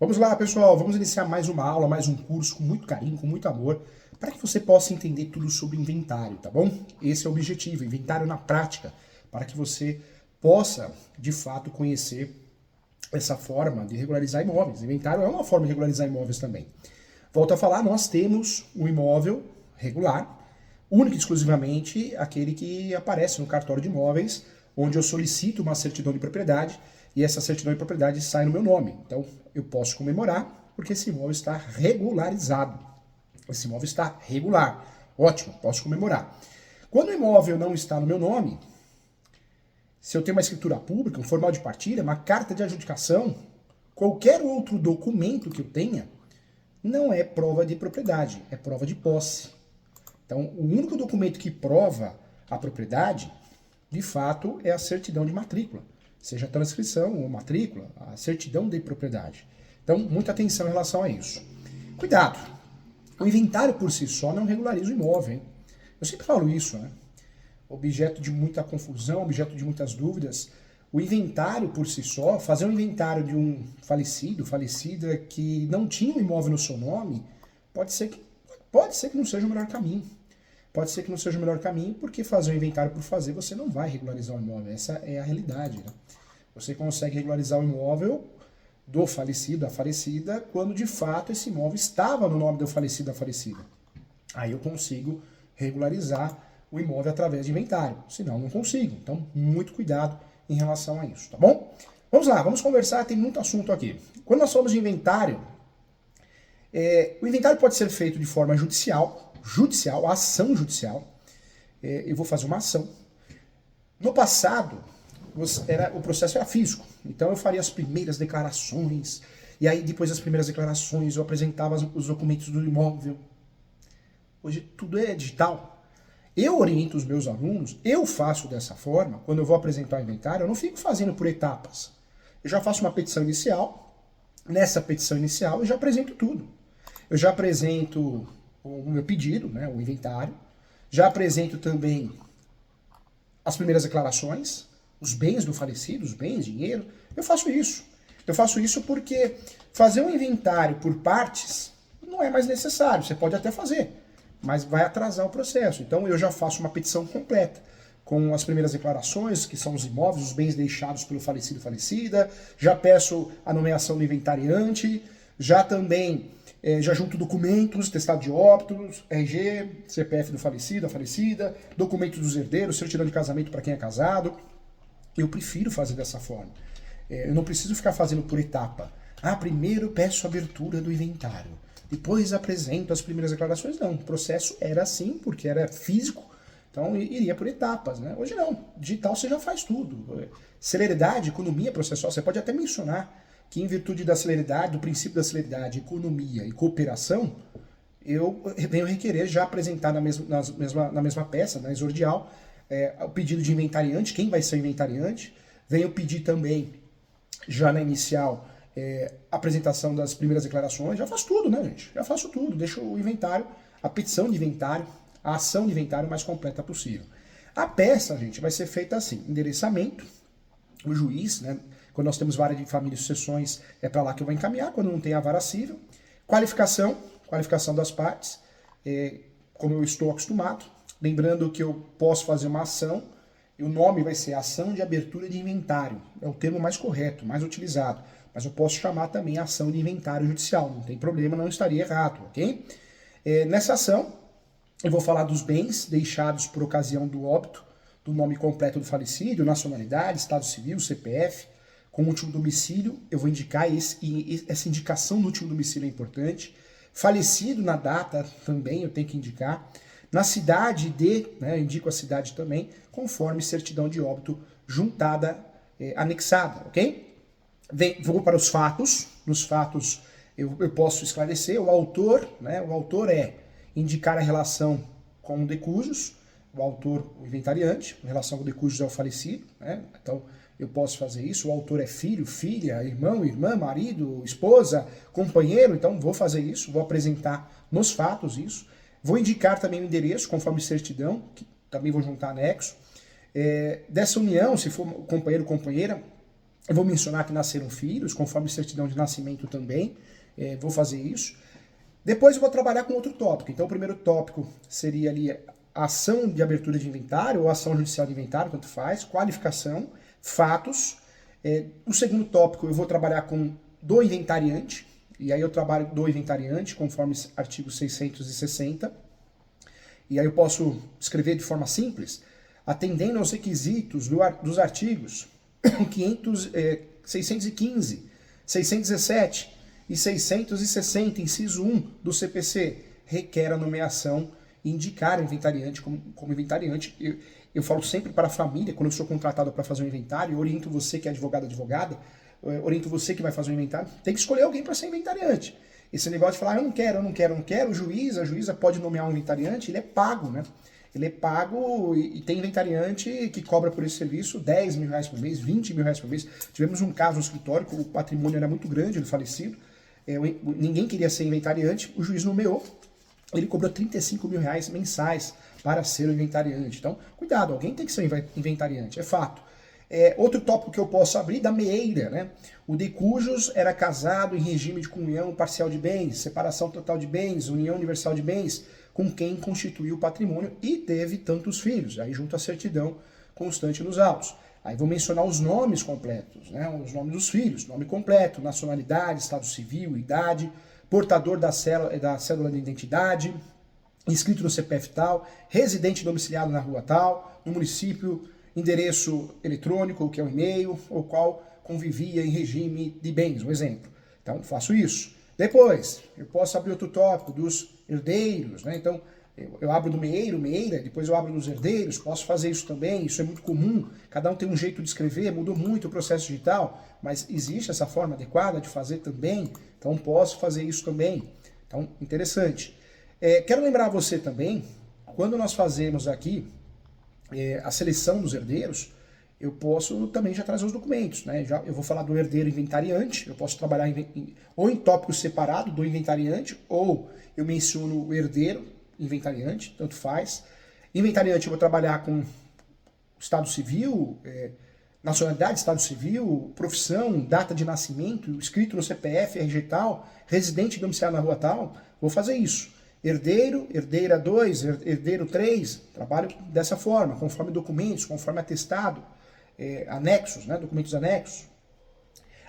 Vamos lá, pessoal, vamos iniciar mais uma aula, mais um curso com muito carinho, com muito amor, para que você possa entender tudo sobre inventário, tá bom? Esse é o objetivo, inventário na prática, para que você possa, de fato, conhecer essa forma de regularizar imóveis. Inventário é uma forma de regularizar imóveis também. Volto a falar, nós temos um imóvel regular, único e exclusivamente aquele que aparece no cartório de imóveis, onde eu solicito uma certidão de propriedade e essa certidão de propriedade sai no meu nome. Então, eu posso comemorar porque esse imóvel está regularizado. Esse imóvel está regular. Ótimo, posso comemorar. Quando o imóvel não está no meu nome, se eu tenho uma escritura pública, um formal de partilha, uma carta de adjudicação, qualquer outro documento que eu tenha, não é prova de propriedade, é prova de posse. Então, o único documento que prova a propriedade, de fato, é a certidão de matrícula. Seja a transcrição ou matrícula, a certidão de propriedade. Então, muita atenção em relação a isso. Cuidado! O inventário por si só não regulariza o imóvel, hein? Eu sempre falo isso, né? Objeto de muita confusão, objeto de muitas dúvidas. O inventário por si só, fazer um inventário de um falecido, falecida, que não tinha um imóvel no seu nome, pode ser que não seja o melhor caminho. Pode ser que não seja o melhor caminho, porque fazer um inventário por fazer, você não vai regularizar o imóvel. Essa é a realidade, né? Você consegue regularizar o imóvel do falecido, da falecida, quando de fato esse imóvel estava no nome do falecido, da falecida. Aí eu consigo regularizar o imóvel através de inventário, senão não consigo. Então, muito cuidado em relação a isso, tá bom? Vamos lá, vamos conversar, tem muito assunto aqui. Quando nós falamos de inventário, o inventário pode ser feito de forma judicial, ação judicial. Eu vou fazer uma ação. No passado, o processo era físico, então eu faria as primeiras declarações, e aí depois das primeiras declarações eu apresentava os documentos do imóvel. Hoje tudo é digital. Eu oriento os meus alunos, eu faço dessa forma, quando eu vou apresentar o inventário, eu não fico fazendo por etapas. Eu já faço uma petição inicial, nessa petição inicial eu já apresento tudo. Eu já apresento o meu pedido, né, o inventário, já apresento também as primeiras declarações, os bens do falecido, os bens, dinheiro. Eu faço isso. Eu faço isso porque fazer um inventário por partes não é mais necessário. Você pode até fazer, mas vai atrasar o processo. Então eu já faço uma petição completa, com as primeiras declarações, que são os imóveis, os bens deixados pelo falecido e falecida, já peço a nomeação do inventariante, já também já junto documentos, testado de óbitos, RG, CPF do falecido, da falecida, documentos dos herdeiros, certidão de casamento para quem é casado. Eu prefiro fazer dessa forma. Eu não preciso ficar fazendo por etapa. Primeiro peço a abertura do inventário, depois apresento as primeiras declarações. Não, o processo era assim, porque era físico, então iria por etapas, né? Hoje não, digital você já faz tudo. Celeridade, economia processual, você pode até mencionar que em virtude da celeridade, do princípio da celeridade, economia e cooperação, eu venho requerer já apresentar na mesma peça, na exordial, o pedido de inventariante, quem vai ser o inventariante, venho pedir também, já na inicial, apresentação das primeiras declarações, já faço tudo, né, gente? Já faço tudo, deixo o inventário, a petição de inventário, a ação de inventário mais completa possível. A peça, gente, vai ser feita assim, endereçamento, o juiz, né, quando nós temos vara de família e sucessões, é para lá que eu vou encaminhar, quando não tem a vara civil, qualificação das partes, como eu estou acostumado, lembrando que eu posso fazer uma ação, e o nome vai ser ação de abertura de inventário, é o termo mais correto, mais utilizado, mas eu posso chamar também ação de inventário judicial, não tem problema, não estaria errado, ok? Nessa ação, eu vou falar dos bens deixados por ocasião do óbito, do nome completo do falecido, nacionalidade, estado civil, CPF, com o último domicílio, eu vou indicar essa indicação do último domicílio é importante. Falecido na data também eu tenho que indicar. Na cidade eu indico a cidade também, conforme certidão de óbito juntada, anexada, ok? Vou para os fatos. Nos fatos eu posso esclarecer. O autor é indicar a relação com o de cujos, o autor, o inventariante, a relação com o de cujos é o falecido, né? Então, eu posso fazer isso. O autor é filho, filha, irmão, irmã, marido, esposa, companheiro. Então, vou fazer isso, vou apresentar nos fatos isso. Vou indicar também o endereço, conforme certidão, que também vou juntar anexo. Dessa união, se for companheiro ou companheira, Eu vou mencionar que nasceram filhos, conforme certidão de nascimento também, vou fazer isso. Depois eu vou trabalhar com outro tópico. Então o primeiro tópico seria ali a ação de abertura de inventário ou ação judicial de inventário, tanto faz, qualificação, fatos. O segundo tópico eu vou trabalhar com do inventariante, e aí eu trabalho do inventariante conforme artigo 660. E aí eu posso escrever de forma simples, atendendo aos requisitos dos artigos 615, 617 e 660, inciso 1 do CPC, requer a nomeação e indicar o inventariante como inventariante. Eu falo sempre para a família, quando eu sou contratado para fazer um inventário, eu oriento você que é advogada, oriento você que vai fazer um inventário, tem que escolher alguém para ser inventariante. Esse negócio de falar, eu não quero, o juiz, a juíza pode nomear um inventariante, ele é pago, né? Ele é pago e tem inventariante que cobra por esse serviço 10 mil reais por mês, 20 mil reais por mês. Tivemos um caso no escritório que o patrimônio era muito grande do falecido, ninguém queria ser inventariante, o juiz nomeou, ele cobrou 35 mil reais mensais para ser o inventariante. Então, cuidado, alguém tem que ser inventariante, é fato. Outro tópico que eu posso abrir, da meeira, né? O de cujos era casado em regime de comunhão parcial de bens, separação total de bens, união universal de bens, com quem constituiu o patrimônio e teve tantos filhos, aí junto à certidão constante nos autos. Aí vou mencionar os nomes completos, né? Os nomes dos filhos, nome completo, nacionalidade, estado civil, idade, portador da cédula de identidade, inscrito no CPF tal, residente domiciliado na rua tal, no município, endereço eletrônico, que é o e-mail, o qual convivia em regime de bens, um exemplo. Então, faço isso. Depois, eu posso abrir outro tópico dos herdeiros, né? Então, eu abro do meeira, depois eu abro dos herdeiros, posso fazer isso também, isso é muito comum, cada um tem um jeito de escrever, mudou muito o processo digital, mas existe essa forma adequada de fazer também, então posso fazer isso também. Então, interessante. Quero lembrar você também, quando nós fazemos aqui a seleção dos herdeiros, eu posso também já trazer os documentos, né? Eu vou falar do herdeiro inventariante, eu posso trabalhar ou em tópico separado do inventariante, ou eu menciono o herdeiro inventariante, tanto faz. Inventariante eu vou trabalhar com estado civil, nacionalidade, estado civil, profissão, data de nascimento, escrito no CPF, RG tal, residente domiciliado na rua tal, vou fazer isso. Herdeiro, herdeira 2, herdeiro 3, trabalho dessa forma, conforme documentos, conforme atestado, anexos, né, documentos anexos.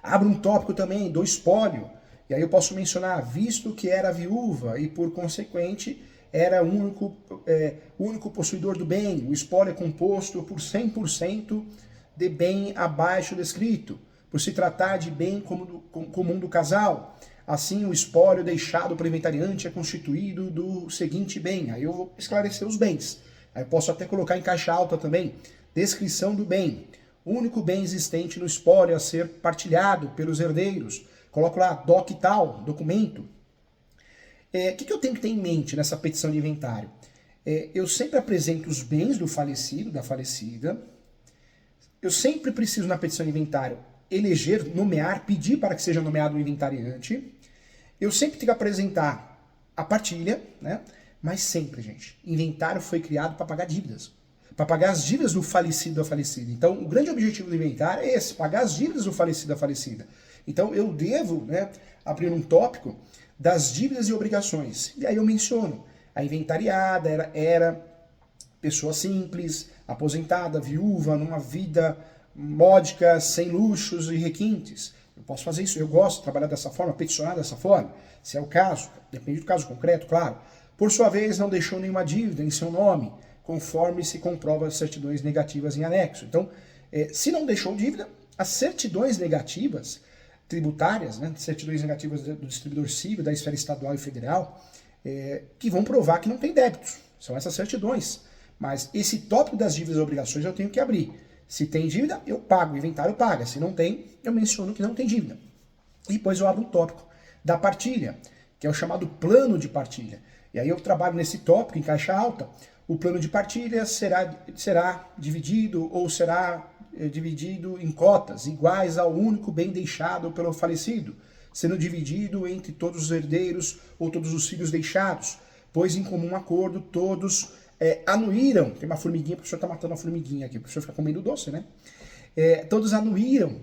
Abro um tópico também do espólio, e aí eu posso mencionar, visto que era viúva e por consequente era o único possuidor do bem, o espólio é composto por 100% de bem abaixo descrito, por se tratar de bem comum do casal. Assim, o espólio deixado para o inventariante é constituído do seguinte bem. Aí eu vou esclarecer os bens. Aí eu posso até colocar em caixa alta também. Descrição do bem. Único bem existente no espólio a ser partilhado pelos herdeiros. Coloco lá, doc tal, documento. O que eu tenho que ter em mente nessa petição de inventário? Eu sempre apresento os bens do falecido, da falecida. Eu sempre preciso, na petição de inventário, eleger, nomear, pedir para que seja nomeado um inventariante. Eu sempre tenho que apresentar a partilha, né? Mas sempre, gente, inventário foi criado para pagar dívidas. Para pagar as dívidas do falecido da falecida. Então, o grande objetivo do inventário é esse, pagar as dívidas do falecido da falecida. Então, eu devo, né, abrir um tópico das dívidas e obrigações. E aí eu menciono, a inventariada era pessoa simples, aposentada, viúva, numa vida módica, sem luxos e requintes. Eu posso fazer isso, eu gosto de trabalhar dessa forma, peticionar dessa forma, se é o caso, depende do caso concreto, claro. Por sua vez, não deixou nenhuma dívida em seu nome, conforme se comprova as certidões negativas em anexo. Então, se não deixou dívida, as certidões negativas tributárias, né, certidões negativas do distribuidor civil, da esfera estadual e federal, que vão provar que não tem débitos. São essas certidões. Mas esse tópico das dívidas e obrigações eu tenho que abrir. Se tem dívida, eu pago, o inventário paga. Se não tem, eu menciono que não tem dívida. E depois eu abro um tópico da partilha, que é o chamado plano de partilha. E aí eu trabalho nesse tópico em caixa alta. O plano de partilha será dividido ou será dividido em cotas iguais ao único bem deixado pelo falecido, sendo dividido entre todos os herdeiros ou todos os filhos deixados, pois em comum acordo todos anuíram. Tem uma formiguinha, o professor está matando a formiguinha aqui, o professor fica comendo doce, né? Todos anuíram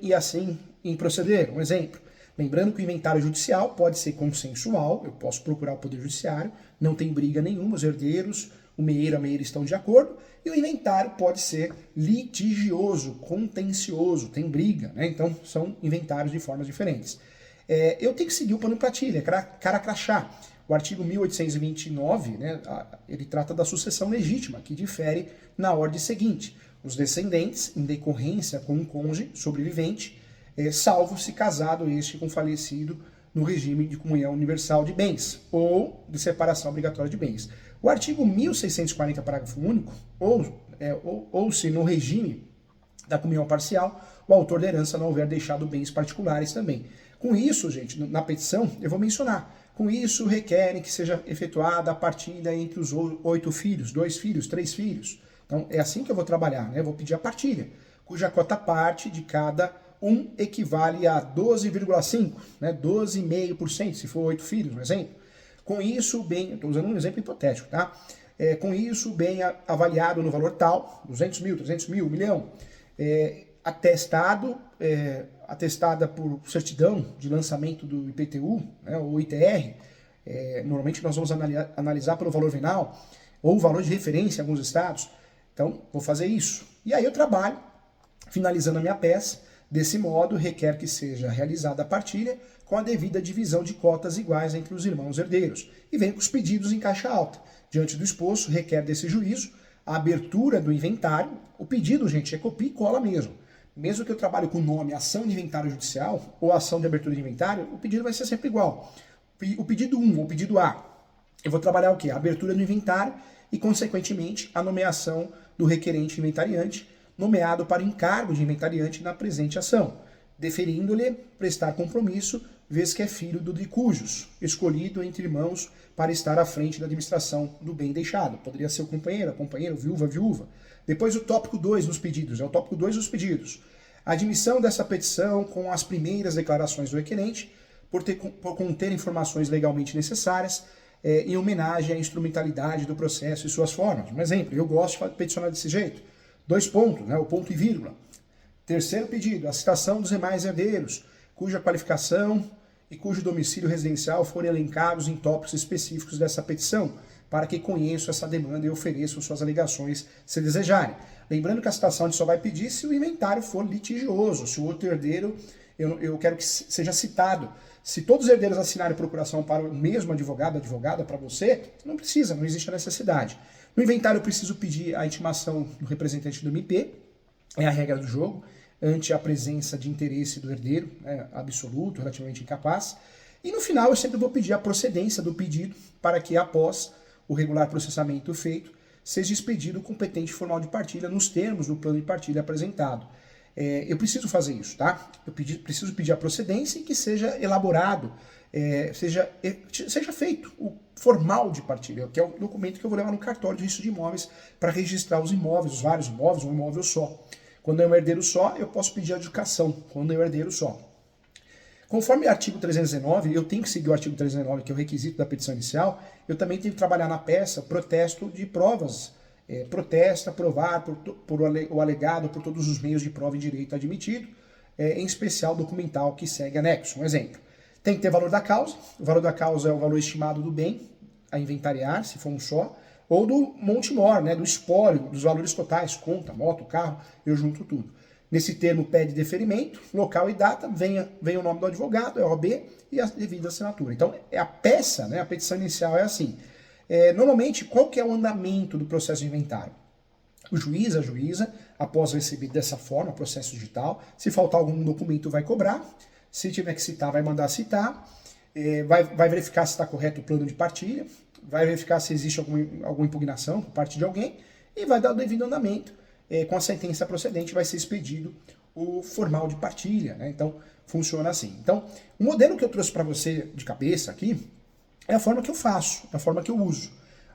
e assim em proceder. Um exemplo, lembrando que o inventário judicial pode ser consensual, eu posso procurar o Poder Judiciário, não tem briga nenhuma, os herdeiros, o meeiro, a meeira estão de acordo, e o inventário pode ser litigioso, contencioso, tem briga, né? Então são inventários de formas diferentes. Eu tenho que seguir o pano para tilha, cara crachá. O artigo 1829, né, ele trata da sucessão legítima, que difere na ordem seguinte: os descendentes, em decorrência com um cônjuge sobrevivente, salvo se casado este com falecido no regime de comunhão universal de bens, ou de separação obrigatória de bens. O artigo 1640, parágrafo único, ou se no regime da comunhão parcial, o autor da herança não houver deixado bens particulares também. Com isso, gente, na petição, eu vou mencionar, com isso requerem que seja efetuada a partilha entre os 8 filhos, 2 filhos, 3 filhos. Então, é assim que eu vou trabalhar, né? Eu vou pedir a partilha, cuja cota parte de cada um equivale a 12,5%, né? 12,5%, se for 8 filhos, um exemplo. Com isso, bem, estou usando um exemplo hipotético, tá? Com isso, bem avaliado no valor tal, 200 mil, 300 mil, 1 milhão, atestada por certidão de lançamento do IPTU, né, ou ITR, normalmente nós vamos analisar pelo valor venal, ou o valor de referência em alguns estados. Então, vou fazer isso. E aí eu trabalho, finalizando a minha peça. Desse modo, requer que seja realizada a partilha com a devida divisão de cotas iguais entre os irmãos herdeiros. E vem com os pedidos em caixa alta. Diante do exposto, requer desse juízo a abertura do inventário. O pedido, gente, é copia e cola mesmo. Mesmo que eu trabalhe com o nome ação de inventário judicial ou ação de abertura de inventário, o pedido vai ser sempre igual. O pedido 1, ou pedido A, eu vou trabalhar o quê? A abertura do inventário e, consequentemente, a nomeação do requerente inventariante, nomeado para encargo de inventariante na presente ação, deferindo-lhe prestar compromisso, vez que é filho do de cujos, escolhido entre irmãos para estar à frente da administração do bem deixado. Poderia ser o companheiro, a companheira, o viúva, a viúva. Depois o tópico 2 nos pedidos, é o tópico 2 dos pedidos. A admissão dessa petição com as primeiras declarações do requerente, por conter informações legalmente necessárias, em homenagem à instrumentalidade do processo e suas formas. Um exemplo, eu gosto de peticionar desse jeito. 2 pontos, né, o ponto e vírgula. Terceiro pedido, a citação dos demais herdeiros, cuja qualificação e cujo domicílio residencial forem elencados em tópicos específicos dessa petição, para que conheçam essa demanda e ofereçam suas alegações se desejarem. Lembrando que a citação a gente só vai pedir se o inventário for litigioso, se o outro herdeiro, eu quero que seja citado. Se todos os herdeiros assinarem procuração para o mesmo advogado, advogada, para você, não precisa, não existe a necessidade. No inventário eu preciso pedir a intimação do representante do MP, é a regra do jogo, ante a presença de interesse do herdeiro, absoluto, relativamente incapaz. E no final eu sempre vou pedir a procedência do pedido para que, após o regular processamento feito, seja expedido o competente formal de partilha nos termos do plano de partilha apresentado. Eu preciso fazer isso, tá? Preciso pedir a procedência e que seja elaborado, seja feito o formal de partilha, que é o documento que eu vou levar no cartório de registro de imóveis para registrar os imóveis, os vários imóveis, um imóvel só. Quando é um herdeiro só, eu posso pedir a adjudicação, quando é um herdeiro só. Conforme o artigo 319, eu tenho que seguir o artigo 319, que é o requisito da petição inicial, eu também tenho que trabalhar na peça protesto de provas. Protesta, provar o alegado por todos os meios de prova em direito admitido, em especial documental que segue anexo. Um exemplo, tem que ter valor da causa, o valor da causa é o valor estimado do bem a inventariar, se for um só, ou do monte mor, né, do espólio, dos valores totais, conta, moto, carro, eu junto tudo. Nesse termo pede deferimento, local e data, vem o nome do advogado, é OB, e a devida assinatura. Então, a peça, né, a petição inicial é assim. Normalmente, qual que é o andamento do processo de inventário? O juiz, a juíza, após receber dessa forma, processo digital, se faltar algum documento vai cobrar, se tiver que citar, vai mandar citar, vai verificar se está correto o plano de partilha, vai verificar se existe alguma impugnação por parte de alguém e vai dar o devido andamento. Com a sentença procedente vai ser expedido o formal de partilha, né? Então, funciona assim. Então, o modelo que eu trouxe para você de cabeça aqui é a forma que eu faço, é a forma que eu uso.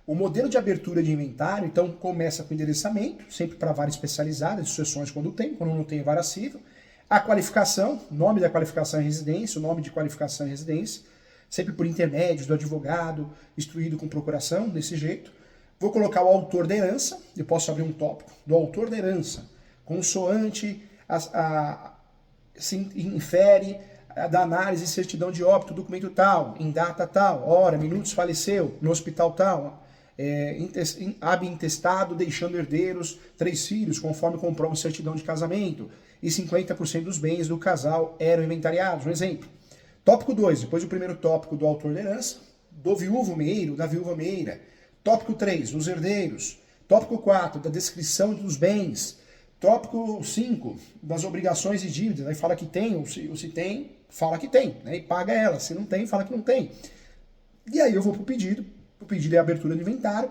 O modelo de abertura de inventário, então, começa com endereçamento, sempre para vara especializada, de sucessões quando não tem vara civil. A qualificação, nome da qualificação em residência, o nome de qualificação em residência, sempre por intermédio do advogado, instruído com procuração, desse jeito. Vou colocar o autor da herança, eu posso abrir um tópico do autor da herança, consoante se infere da análise e certidão de óbito, documento tal, em data tal, hora, minutos, faleceu, no hospital tal, ab intestado, deixando herdeiros, 3 filhos, conforme comprova certidão de casamento, e 50% dos bens do casal eram inventariados, um exemplo. Tópico 2, depois do primeiro tópico do autor da herança, do viúvo meiro, da viúva meira. Tópico 3, dos herdeiros. Tópico 4, da descrição dos bens. Tópico 5, das obrigações e dívidas. Aí fala que tem, ou se tem, fala que tem, né? E paga ela. Se não tem, fala que não tem. E aí eu vou para o pedido. O pedido é a abertura do inventário.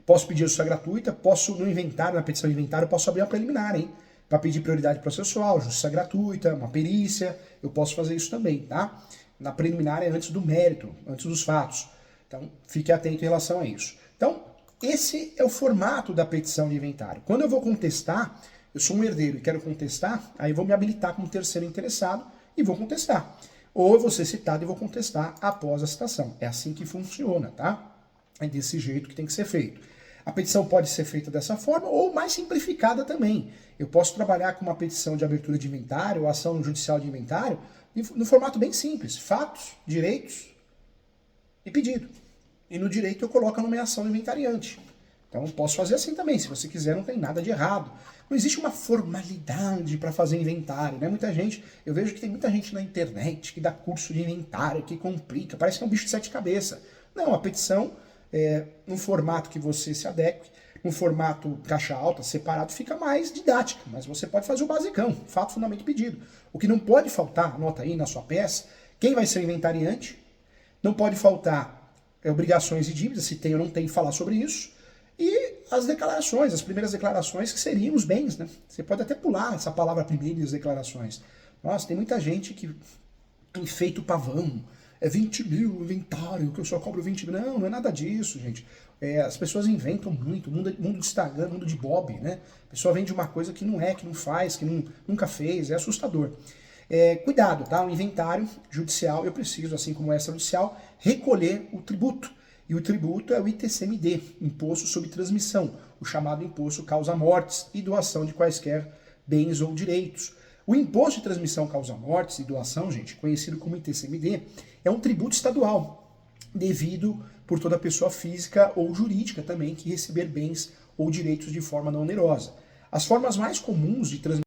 Posso pedir a justiça gratuita, posso no inventário, na petição de inventário, eu posso abrir uma preliminar, hein? Para pedir prioridade processual, justiça gratuita, uma perícia, eu posso fazer isso também, tá? Na preliminar é antes do mérito, antes dos fatos. Então, fique atento em relação a isso. Então, esse é o formato da petição de inventário. Quando eu vou contestar, eu sou um herdeiro e quero contestar, aí eu vou me habilitar como terceiro interessado e vou contestar. Ou eu vou ser citado e vou contestar após a citação. É assim que funciona, tá? É desse jeito que tem que ser feito. A petição pode ser feita dessa forma ou mais simplificada também. Eu posso trabalhar com uma petição de abertura de inventário ou ação judicial de inventário no formato bem simples. Fatos, direitos e pedido. E no direito eu coloco a nomeação do inventariante. Então posso fazer assim também, se você quiser, não tem nada de errado. Não existe uma formalidade para fazer inventário, né? Muita gente, eu vejo que tem muita gente na internet que dá curso de inventário, que complica, parece que é um bicho de 7 cabeças. Não, a petição, no formato que você se adeque, no formato caixa alta, separado, fica mais didática, mas você pode fazer o basicão, fato, fundamento e pedido. O que não pode faltar, anota aí na sua peça, quem vai ser o inventariante, não pode faltar obrigações e dívidas, se tem ou não tem, falar sobre isso. E as declarações, as primeiras declarações que seriam os bens, né? Você pode até pular essa palavra primeiras declarações. Nossa, tem muita gente que enfeita o pavão, 20 mil inventário, que eu só cobro 20 mil. Não, não é nada disso, gente. As pessoas inventam muito, mundo de Instagram, mundo de Bob, né? A pessoa vende uma coisa que não é, que não faz, que nunca fez, é assustador. Cuidado, tá? O inventário judicial, eu preciso, assim como o extrajudicial, recolher o tributo. E o tributo é o ITCMD, Imposto sobre Transmissão, o chamado Imposto Causa-Mortes e doação de quaisquer bens ou direitos. O Imposto de Transmissão Causa-Mortes e doação, gente, conhecido como ITCMD, é um tributo estadual, devido por toda pessoa física ou jurídica também que receber bens ou direitos de forma não onerosa. As formas mais comuns de transmissão